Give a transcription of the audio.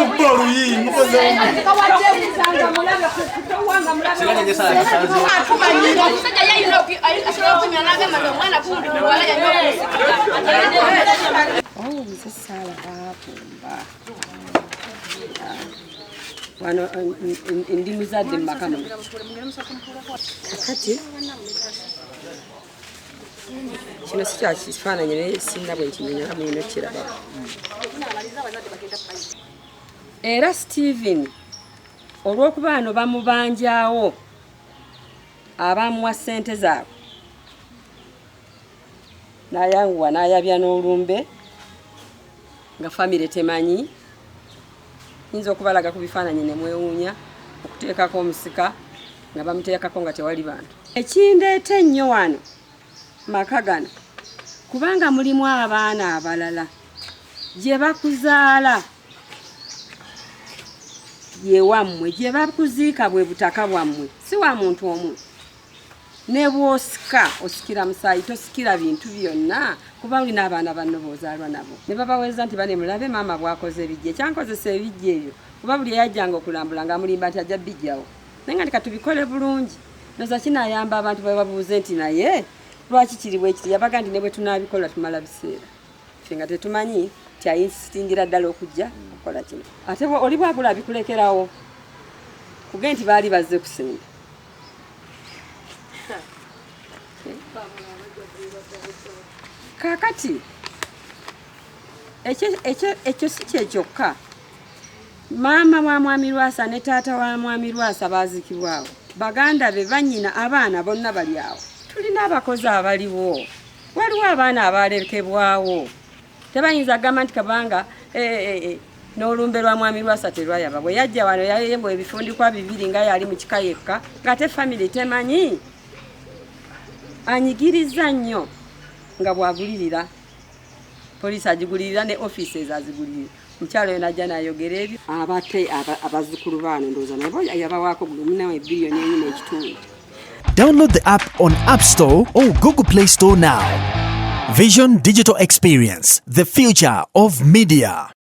bolu yi mukoze wano ndi muzadde mumaka muno kati kino si kya kifaananyi naye singa bwe nkinyonyola mulina kiraba era Steven olw'okuba bano bamubanjaawo abamuwa ssente zaabwe n'ayanguwa n'ayabya n'olumbe nga famire temanyi yinza okubalaga ku bifaananyi ne mwewuunya okuteekako omusika nga bamuteekako nga tewali bantu ekindeeta ennyo wano maka gano kubanga mulimu abaana abalala gye bakuzaala ye wammwe gye bakuziika bwe butaka bwammwe si wa muntu omu ne bw'osika osikira musaayi tosikira bintu byonna kuba olina abaana banno boozaalwa nabo ne babaweza nti bane mulabe maama bwakoze ebiggya ekyankozesa ebiggya ebyo kuba buli eyajjanga okulambula nga mulimba nti ajja biggyawo naye nga tika tubikole bulungi noza kinaayamba abantu bwe babuuze nti naye lwaki kiri bwe kiti yabaga nti ne bwe tunaabikola tumala biseera ffe nga tetumanyi ti ayinsitingira ddala okujja okukola kino ate oli bwagula bikulekerawo kuge nti baali bazze kusenga kakati ekyo si kyekyokka maama wa mwami Lwasa ne taata wa mwami Lwasa baazikibwawo baganda be bannyina abaana bonna bali awo tulina abakozi abaliwo waliwo abaana abalekebwawo tebayinza gamba nti kabanga n'olumbe lwa mwami Lwasa terwayaba bwe yajja wano yayembwa ebifundikwa bibiri nga yali mu kika yekka nga te famire temanyi anyigiriza nnyo nga bwagulirira poliisi agigulirira ne offices azigulirira mukyalo yona ajja n'ayogera ebyo abate abazzukulu baano ndowooza nabo yabawaako $1 billion n'ekitundu. Download the app on App Store or Google Play Store now. Vision Digital Experience, the future of media.